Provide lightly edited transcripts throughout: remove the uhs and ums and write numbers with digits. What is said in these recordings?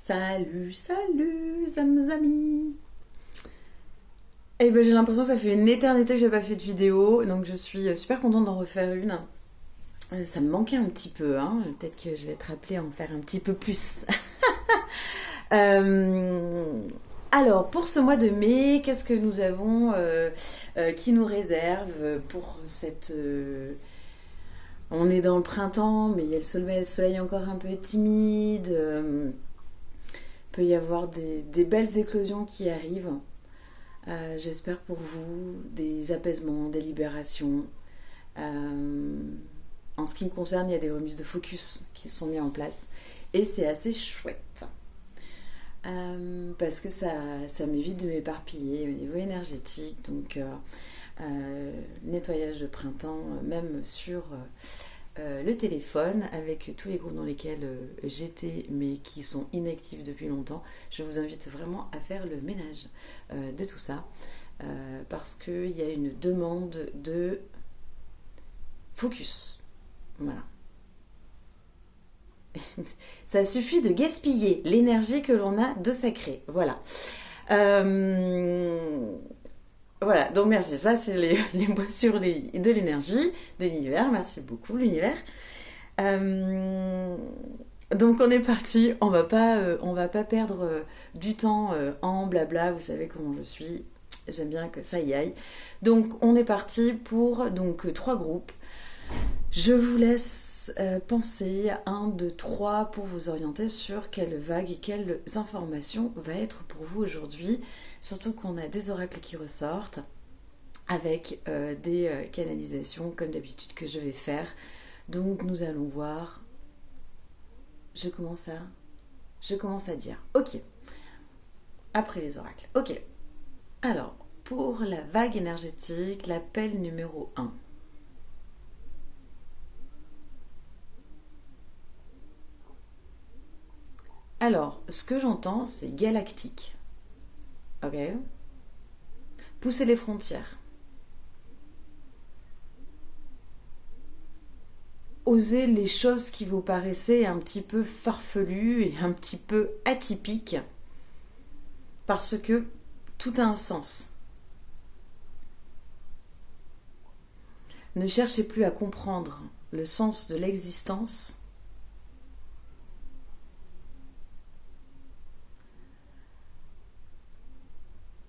Salut, salut, amis. Eh ben, j'ai l'impression que ça fait une éternité que j'ai pas fait de vidéo, donc je suis super contente d'en refaire une. Ça me manquait un petit peu, hein. Peut-être que je vais te rappeler à en faire un petit peu plus. Euh, alors, pour ce mois de mai, qu'est-ce que nous avons qui nous réserve pour cette... On est dans le printemps, mais il y a le soleil encore un peu timide. Peut y avoir des belles éclosions qui arrivent. J'espère pour vous des apaisements, des libérations. En ce qui me concerne, il y a des remises de focus qui sont mises en place. Et c'est assez chouette. Parce que ça m'évite de m'éparpiller au niveau énergétique. Donc, nettoyage de printemps, même sur le téléphone, avec tous les groupes dans lesquels j'étais, mais qui sont inactifs depuis longtemps. Je vous invite vraiment à faire le ménage de tout ça. Parce qu'il y a une demande de focus. Voilà. Ça suffit de gaspiller l'énergie que l'on a de sacré. Voilà. Voilà, donc merci. Ça, c'est les mots sur de l'énergie, de l'univers. Merci beaucoup, l'univers. Donc on est parti. On va pas perdre du temps en blabla. Vous savez comment je suis. J'aime bien que ça y aille. Donc on est parti pour donc 3 groupes. Je vous laisse penser à 1, 2, 3 pour vous orienter sur quelle vague et quelles informations va être pour vous aujourd'hui. Surtout qu'on a des oracles qui ressortent avec des canalisations comme d'habitude que je vais faire. Donc nous allons voir. Je commence à dire. Ok. Après les oracles. Ok. Alors, pour la vague énergétique, l'appel numéro 1. Alors, ce que j'entends, c'est galactique. Ok. Pousser les frontières. Oser les choses qui vous paraissaient un petit peu farfelues et un petit peu atypiques. Parce que tout a un sens. Ne cherchez plus à comprendre le sens de l'existence.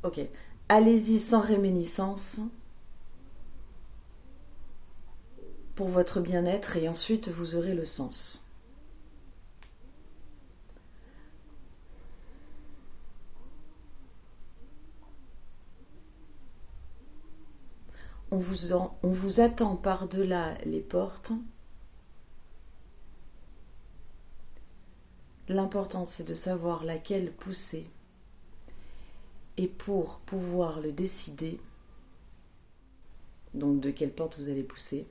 Ok. Allez-y sans réminiscence pour votre bien-être et ensuite vous aurez le sens. On vous attend par-delà les portes. L'important, c'est de savoir laquelle pousser. Et pour pouvoir le décider, donc de quelle porte vous allez pousser,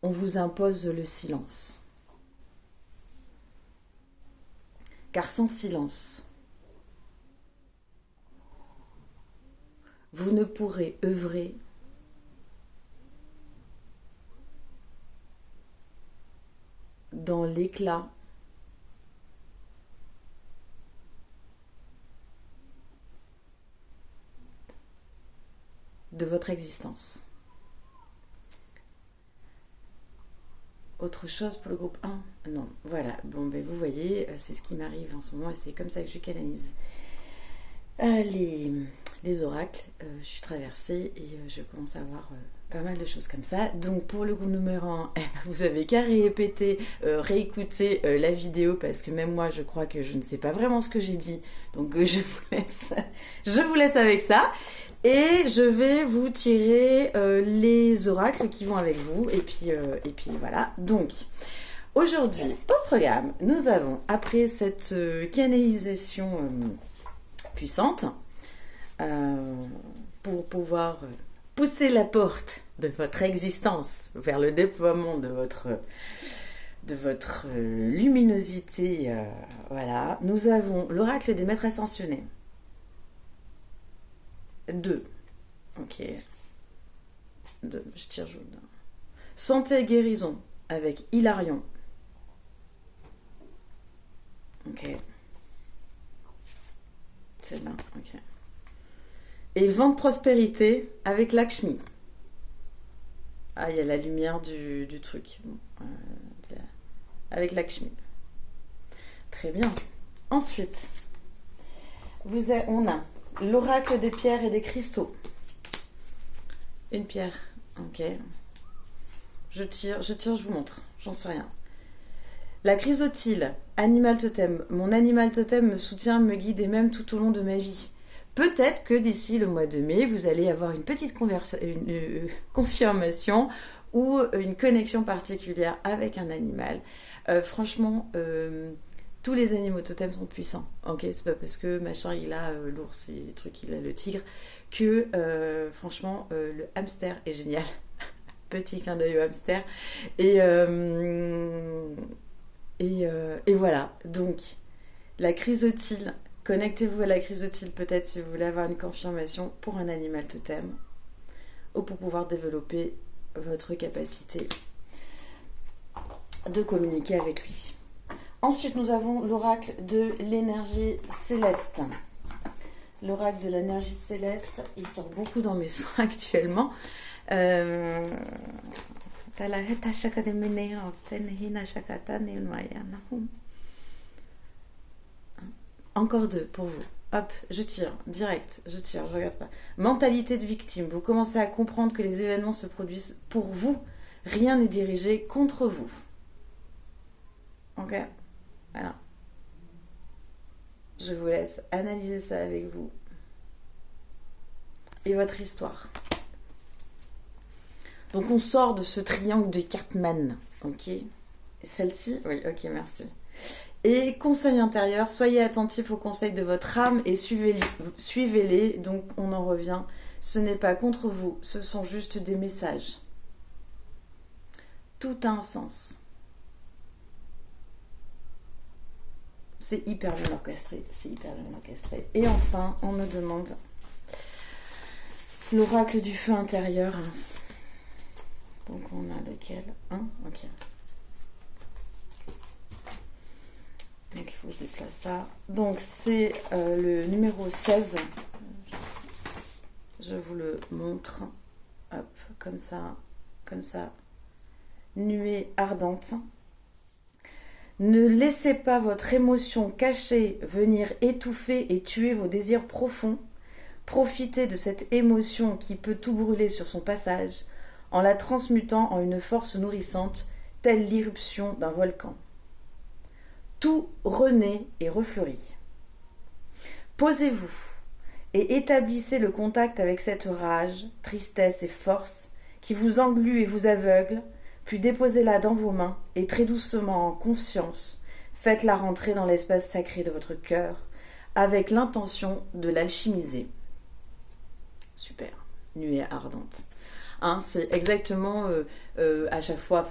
on vous impose le silence. Car sans silence, vous ne pourrez œuvrer dans l'éclat de votre existence. Autre chose pour le groupe 1 ? Non, voilà. Bon, ben vous voyez, c'est ce qui m'arrive en ce moment et c'est comme ça que je canalise les oracles. Je suis traversée et je commence à voir pas mal de choses comme ça. Donc pour le groupe numéro 1, vous avez qu'à réécouter la vidéo parce que même moi je crois que je ne sais pas vraiment ce que j'ai dit. Donc je vous laisse avec ça. Et je vais vous tirer les oracles qui vont avec vous. Et puis voilà. Donc, aujourd'hui, au programme, nous avons, après cette canalisation puissante, pour pouvoir pousser la porte de votre existence vers le déploiement de votre luminosité, voilà, nous avons l'oracle des maîtres ascensionnés. 2. Ok. 2. Je tire jaune. Santé et guérison avec Hilarion. Ok. Ok. C'est là, ok. Et vent de prospérité avec Lakshmi. Ah, il y a la lumière du truc. Bon, avec Lakshmi. Très bien. Ensuite, on a l'oracle des pierres et des cristaux. Une pierre. Ok. Je tire, je vous montre. J'en sais rien. La chrysotile, animal totem. Mon animal totem me soutient, me guide et même tout au long de ma vie. Peut-être que d'ici le mois de mai, vous allez avoir une petite confirmation ou une connexion particulière avec un animal. Franchement, tous les animaux totems sont puissants. Ok, c'est pas parce que machin il a l'ours et les trucs, il a le tigre que franchement le hamster est génial. Petit clin d'œil au hamster. Et voilà, donc la chrysotile, connectez-vous à la chrysotile peut-être si vous voulez avoir une confirmation pour un animal totem ou pour pouvoir développer votre capacité de communiquer avec lui. Ensuite, nous avons l'oracle de l'énergie céleste. L'oracle de l'énergie céleste, il sort beaucoup dans mes soins actuellement. Encore deux pour vous. Hop, je tire, direct, je tire, je regarde pas. Mentalité de victime. Vous commencez à comprendre que les événements se produisent pour vous. Rien n'est dirigé contre vous. Ok, voilà. Je vous laisse analyser ça avec vous. Et votre histoire. Donc on sort de ce triangle de Cartman, ok. Celle-ci, oui, ok, merci. Et conseil intérieur, soyez attentifs aux conseils de votre âme et suivez-les. Donc on en revient, ce n'est pas contre vous, ce sont juste des messages. Tout a un sens. C'est hyper bien orchestré, Et enfin, on me demande l'oracle du feu intérieur. Donc on a lequel? Ok. Donc il faut que je déplace ça. Donc c'est le numéro 16. Je vous le montre. Hop, comme ça. Nuée ardente. Ne laissez pas votre émotion cachée venir étouffer et tuer vos désirs profonds. Profitez de cette émotion qui peut tout brûler sur son passage en la transmutant en une force nourrissante, telle l'irruption d'un volcan. Tout renaît et refleurit. Posez-vous et établissez le contact avec cette rage, tristesse et force qui vous englue et vous aveugle, puis déposez-la dans vos mains et très doucement en conscience, faites-la rentrer dans l'espace sacré de votre cœur avec l'intention de l'alchimiser. Super, nuée ardente. C'est exactement à chaque fois,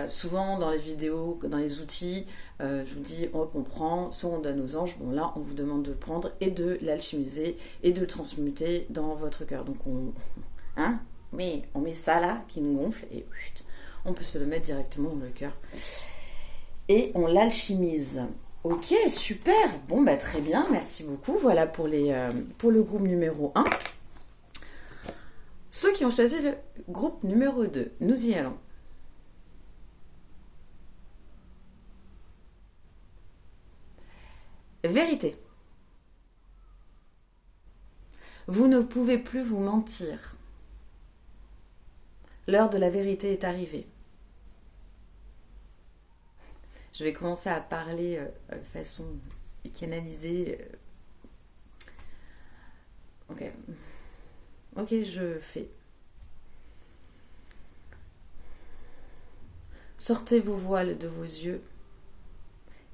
souvent dans les vidéos, dans les outils, je vous dis, hop, on prend, soit on donne aux anges, bon là on vous demande de le prendre et de l'alchimiser et de le transmuter dans votre cœur. Donc on met ça là qui nous gonfle et on peut se le mettre directement dans le cœur. Et on l'alchimise. Ok, super, bon bah très bien, merci beaucoup. Voilà pour le groupe numéro 1. Ceux qui ont choisi le groupe numéro 2, nous y allons. Vérité. Vous ne pouvez plus vous mentir. L'heure de la vérité est arrivée. Je vais commencer à parler de façon canalisée. Ok, je fais. Sortez vos voiles de vos yeux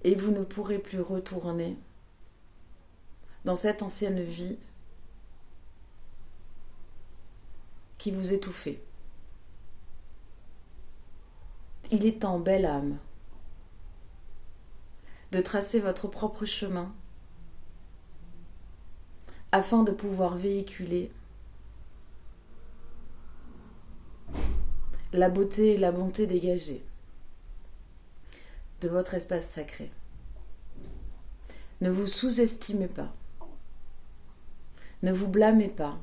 et vous ne pourrez plus retourner dans cette ancienne vie qui vous étouffait. Il est temps, belle âme, de tracer votre propre chemin afin de pouvoir véhiculer la beauté et la bonté dégagées de votre espace sacré. Ne vous sous-estimez pas. Ne vous blâmez pas.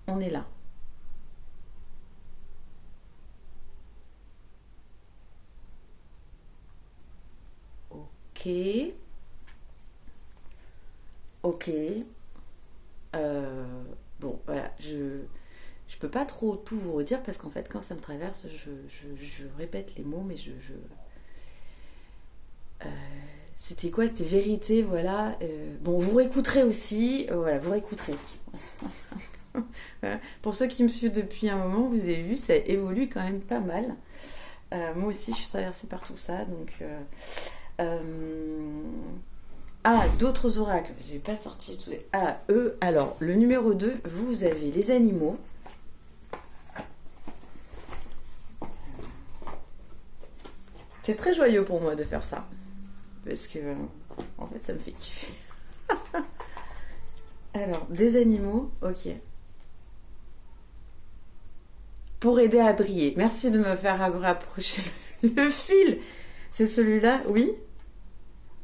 On est là. Ok. Ok. Bon, voilà, je peux pas trop tout vous redire parce qu'en fait, quand ça me traverse, je répète les mots, mais c'était quoi? C'était vérité, voilà. Bon, vous réécouterez aussi. Voilà, vous réécouterez. Voilà. Pour ceux qui me suivent depuis un moment, vous avez vu, ça évolue quand même pas mal. Moi aussi, je suis traversée par tout ça, donc... Ah, d'autres oracles. J'ai pas sorti tous les... Ah, eux. Alors, le numéro 2, vous avez les animaux. C'est très joyeux pour moi de faire ça. Parce que, en fait, ça me fait kiffer. Alors, des animaux, ok. Pour aider à briller. Merci de me faire rapprocher le fil. C'est celui-là, oui?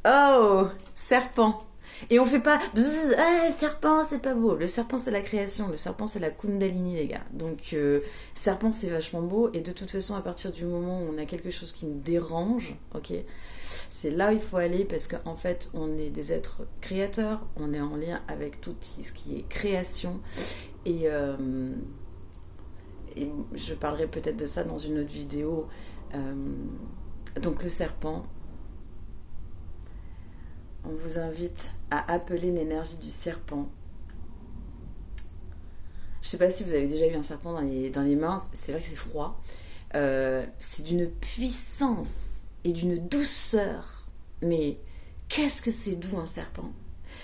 Oh, serpent. Et on fait pas bzz, serpent, c'est pas beau. Le serpent, c'est la création. Le serpent, c'est la Kundalini, les gars. Donc, serpent, c'est vachement beau. Et de toute façon, à partir du moment où on a quelque chose qui nous dérange, ok, c'est là où il faut aller parce qu'en fait, on est des êtres créateurs. On est en lien avec tout ce qui est création. Et je parlerai peut-être de ça dans une autre vidéo. Donc, le serpent. On vous invite à appeler l'énergie du serpent. Je ne sais pas si vous avez déjà eu un serpent dans les mains. C'est vrai que c'est froid. C'est d'une puissance et d'une douceur. Mais qu'est-ce que c'est doux un serpent?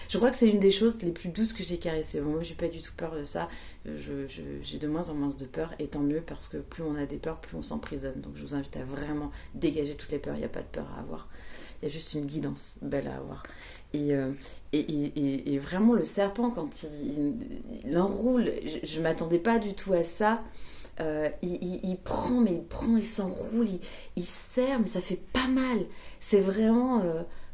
Je crois que c'est une des choses les plus douces que j'ai caressées. Bon, moi, j'ai pas du tout peur de ça. J'ai de moins en moins de peur. Et tant mieux parce que plus on a des peurs, plus on s'emprisonne. Donc je vous invite à vraiment dégager toutes les peurs. Il n'y a pas de peur à avoir. Il y a juste une guidance belle à avoir. Et vraiment, le serpent, quand il enroule, je ne m'attendais pas du tout à ça. Il prend, il s'enroule, il serre, mais ça fait pas mal. C'est vraiment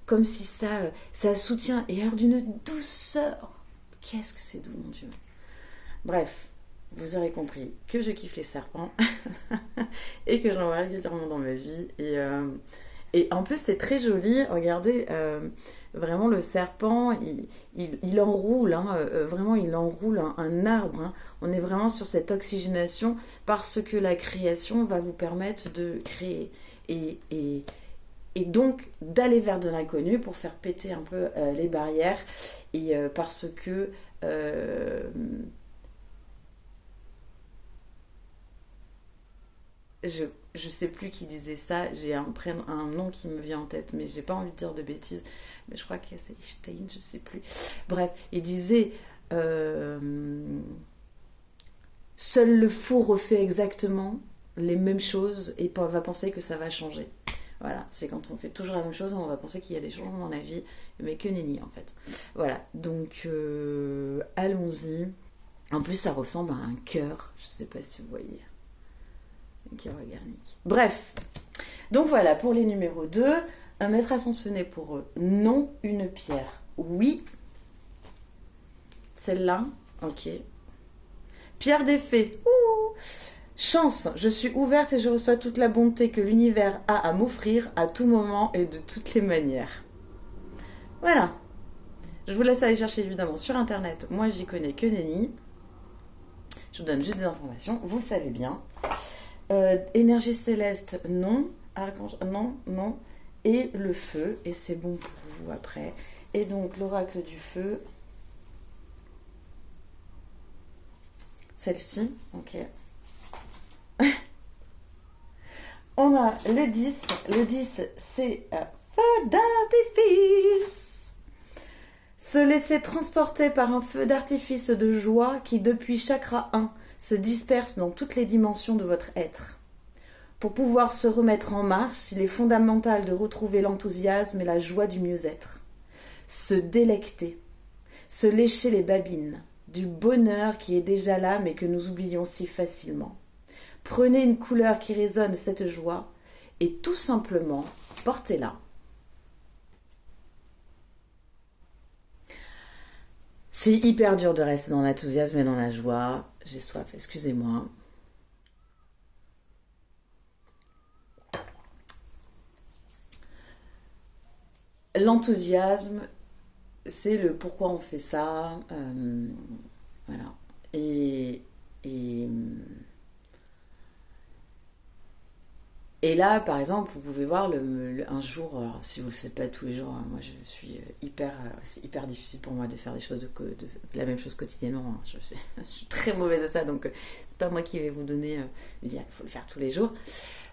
comme si ça soutient. Et alors d'une douceur. Qu'est-ce que c'est doux, mon Dieu. Bref, vous aurez compris que je kiffe les serpents et que j'en vois régulièrement dans ma vie. Et en plus, c'est très joli. Regardez, vraiment, le serpent, il enroule, hein, vraiment, il enroule un arbre. Hein. On est vraiment sur cette oxygénation parce que la création va vous permettre de créer. Et donc, d'aller vers de l'inconnu pour faire péter un peu les barrières. Et parce que... je sais plus qui disait ça, j'ai un nom qui me vient en tête, mais j'ai pas envie de dire de bêtises, mais je crois que c'est Einstein, je sais plus. Bref, il disait seul le fou refait exactement les mêmes choses et va penser que ça va changer. Voilà, c'est quand on fait toujours la même chose, on va penser qu'il y a des changements dans la vie, mais que nenni en fait. Voilà, donc allons-y. En plus, ça ressemble à un cœur, je sais pas si vous voyez. Cœur organique. Bref, donc voilà pour les numéros 2. Un maître ascensionné pour eux. Non, une pierre. Oui. Celle-là, ok. Pierre des fées. Ouh. Chance, je suis ouverte et je reçois toute la bonté que l'univers a à m'offrir à tout moment et de toutes les manières. Voilà. Je vous laisse aller chercher évidemment sur internet. Moi, j'y connais que nenni. Je vous donne juste des informations. Vous le savez bien. Énergie céleste, non. Archange, non. Et le feu, et c'est bon pour vous après. Et donc l'oracle du feu. Celle-ci, ok. On a le 10. Le 10, c'est feu d'artifice. Se laisser transporter par un feu d'artifice de joie qui, depuis chakra 1, se disperse dans toutes les dimensions de votre être. Pour pouvoir se remettre en marche, il est fondamental de retrouver l'enthousiasme et la joie du mieux-être. Se délecter, se lécher les babines, du bonheur qui est déjà là mais que nous oublions si facilement. Prenez une couleur qui résonne cette joie et tout simplement portez-la. C'est hyper dur de rester dans l'enthousiasme et dans la joie. J'ai soif, excusez-moi. L'enthousiasme, c'est le pourquoi on fait ça. Voilà. Et, et là, par exemple, vous pouvez voir un jour, alors, si vous ne le faites pas tous les jours, hein, moi je suis c'est hyper difficile pour moi de faire des choses la même chose quotidiennement. Hein. Je suis très mauvaise à ça, donc c'est pas moi qui vais vous donner, dire il faut le faire tous les jours.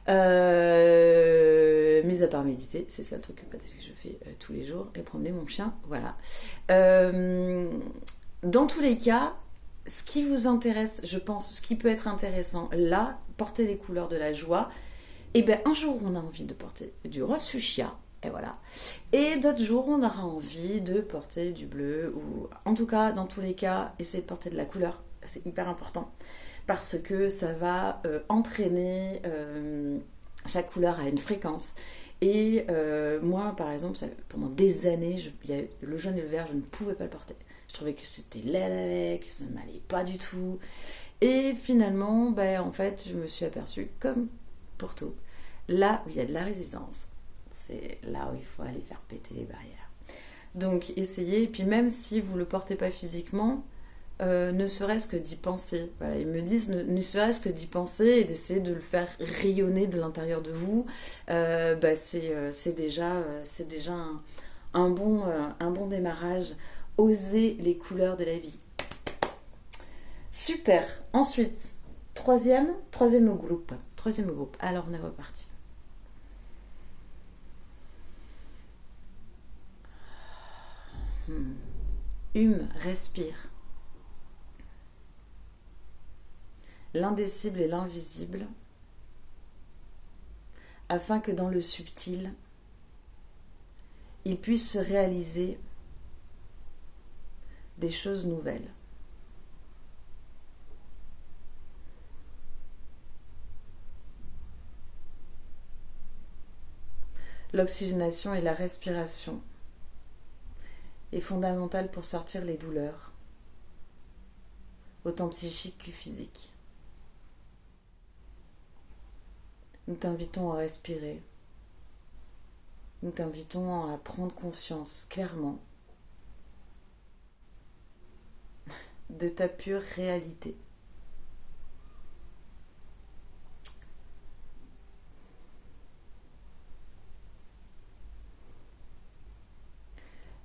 Mis à part méditer, c'est ça le truc que je fais tous les jours, et promener mon chien, voilà. Dans tous les cas, ce qui vous intéresse, je pense, ce qui peut être intéressant, là, porter les couleurs de la joie, et bien un jour on a envie de porter du rose fuchsia, et voilà. Et d'autres jours on aura envie de porter du bleu, ou en tout cas, dans tous les cas, essayer de porter de la couleur, c'est hyper important. Parce que ça va entraîner, chaque couleur à une fréquence. Et moi, par exemple, pendant des années, le jaune et le vert, je ne pouvais pas le porter. Je trouvais que c'était laid avec, que ça ne m'allait pas du tout. Et finalement, en fait, je me suis aperçue, comme pour tout, là où il y a de la résistance, c'est là où il faut aller faire péter les barrières. Donc, essayez, et puis même si vous ne le portez pas physiquement, ne serait-ce que d'y penser. Voilà, ils me disent ne serait-ce que d'y penser et d'essayer de le faire rayonner de l'intérieur de vous. C'est déjà un bon démarrage. Osez les couleurs de la vie. Super. Ensuite, troisième groupe. Alors on est reparti. Respire. L'indicible et l'invisible, afin que dans le subtil, il puisse se réaliser des choses nouvelles. L'oxygénation et la respiration est fondamentale pour sortir les douleurs, autant psychiques que physiques. Nous t'invitons à respirer. Nous t'invitons à prendre conscience clairement de ta pure réalité.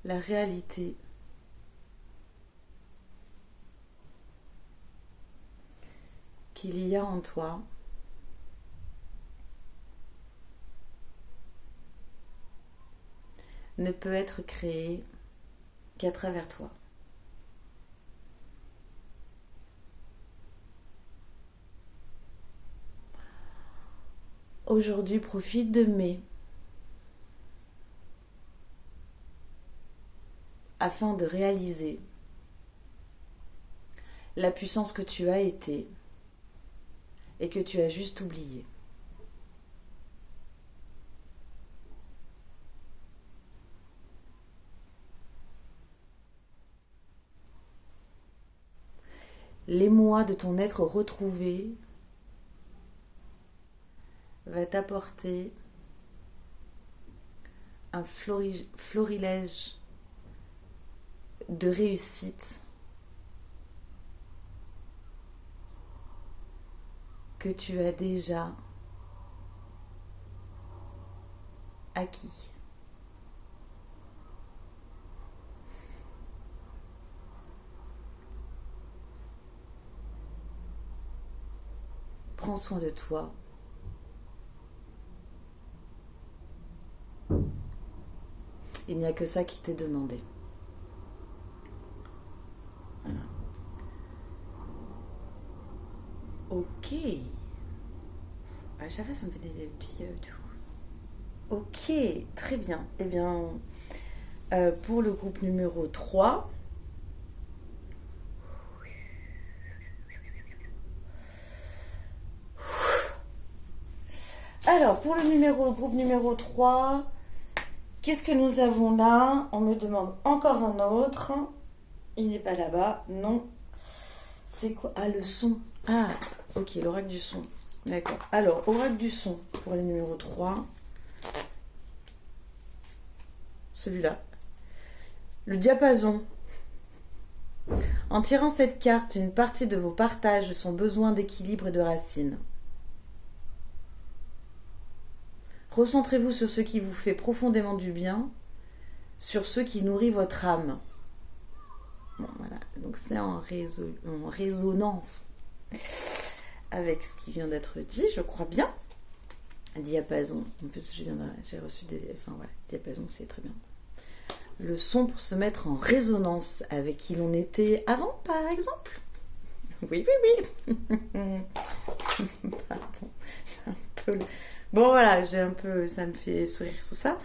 La réalité qu'il y a en toi ne peut être créée qu'à travers toi. Aujourd'hui, profite de mai afin de réaliser la puissance que tu as été et que tu as juste oublié. L'émoi de ton être retrouvé va t'apporter un florilège de réussite que tu as déjà acquis. Prends soin de toi. Il n'y a que ça qui t'est demandé. Voilà. Ok. À chaque fois, ça me fait des petits... Ok, très bien. Eh bien, pour le groupe numéro 3... Alors, pour le groupe numéro 3, qu'est-ce que nous avons là? On me demande encore un autre. Il n'est pas là-bas. Non. C'est quoi? Ah, le son. Ah, ok, l'oracle du son. D'accord. Alors, oracle du son pour le numéro 3. Celui-là. Le diapason. En tirant cette carte, une partie de vos partages son besoin d'équilibre et de racines. Recentrez-vous sur ce qui vous fait profondément du bien, sur ce qui nourrit votre âme. Bon, voilà. Donc c'est en résonance avec ce qui vient d'être dit, je crois bien. Diapason. En plus, j'ai reçu des... Enfin voilà, diapason, c'est très bien. Le son pour se mettre en résonance avec qui l'on était avant, par exemple. Oui, oui, oui. Pardon, j'ai un peu... Bon, voilà, j'ai un peu... Ça me fait sourire tout ça.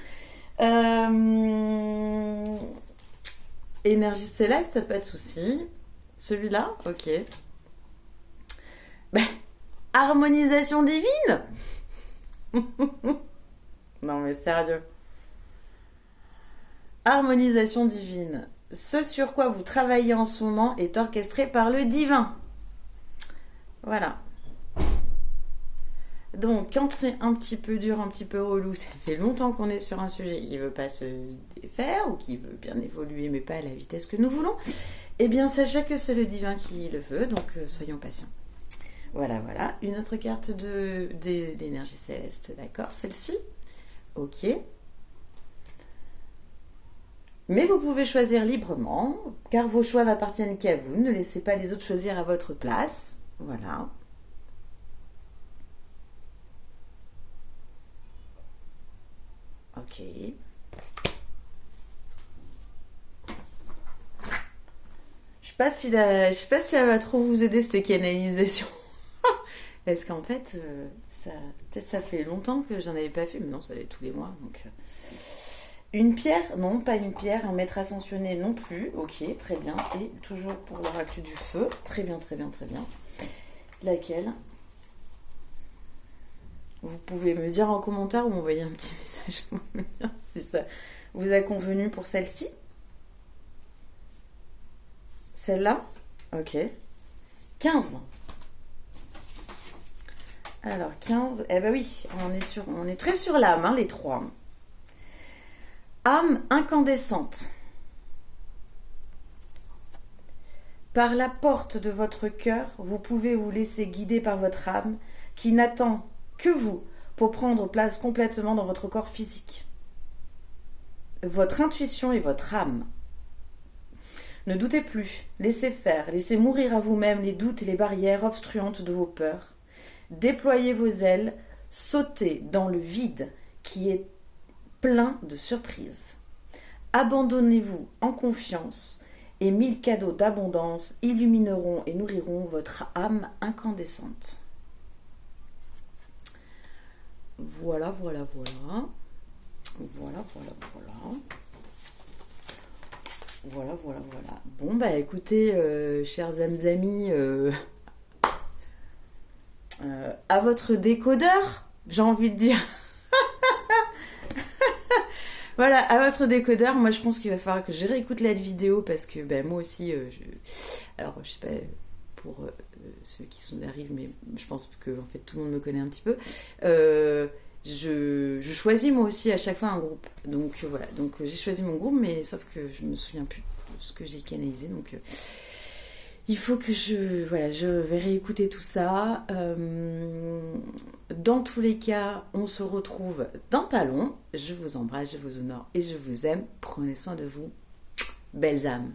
Énergie céleste, pas de souci. Celui-là, ok. Ben, harmonisation divine. Non, mais sérieux. Harmonisation divine. Ce sur quoi vous travaillez en ce moment est orchestré par le divin. Voilà. Donc, quand c'est un petit peu dur, un petit peu relou, ça fait longtemps qu'on est sur un sujet qui ne veut pas se défaire ou qui veut bien évoluer, mais pas à la vitesse que nous voulons, eh bien, sachez que c'est le divin qui le veut, donc soyons patients. Voilà, voilà. Une autre carte de l'énergie céleste, d'accord, celle-ci. Ok. Mais vous pouvez choisir librement, car vos choix n'appartiennent qu'à vous. Ne laissez pas les autres choisir à votre place. Voilà. Ok. Je sais pas si elle va trop vous aider cette canalisation. Parce qu'en fait, ça fait longtemps que j'en avais pas fait, mais non, ça fait tous les mois. Donc, une pierre, non, pas une pierre. Un maître ascensionné non plus. Ok, très bien. Et toujours pour l'oracle du feu. Très bien, très bien, très bien. Laquelle? Vous pouvez me dire en commentaire ou m'envoyer un petit message pour me dire si ça vous a convenu pour celle-ci. Celle-là? Ok. 15. Alors, 15. Eh ben oui, on est très sur l'âme, hein, les trois. Âme incandescente. Par la porte de votre cœur, vous pouvez vous laisser guider par votre âme qui n'attend que vous pour prendre place complètement dans votre corps physique. Votre intuition et votre âme. Ne doutez plus, laissez faire, laissez mourir à vous-même les doutes et les barrières obstruantes de vos peurs. Déployez vos ailes, sautez dans le vide qui est plein de surprises. Abandonnez-vous en confiance et 1000 cadeaux d'abondance illumineront et nourriront votre âme incandescente. Voilà, voilà, voilà. Voilà, voilà, voilà. Voilà, voilà, voilà. Bon, bah écoutez, chers amis, à votre décodeur, j'ai envie de dire. Voilà, à votre décodeur, moi je pense qu'il va falloir que je réécoute la vidéo parce que ben, moi aussi, alors je sais pas pour ceux qui arrivent, mais je pense que en fait tout le monde me connaît un petit peu. Je choisis moi aussi à chaque fois un groupe. Donc voilà, donc j'ai choisi mon groupe, mais sauf que je me souviens plus de ce que j'ai canalisé. Donc il faut que je vais réécouter tout ça. Dans tous les cas, on se retrouve dans pas long. Je vous embrasse, je vous honore et je vous aime. Prenez soin de vous. Belles âmes.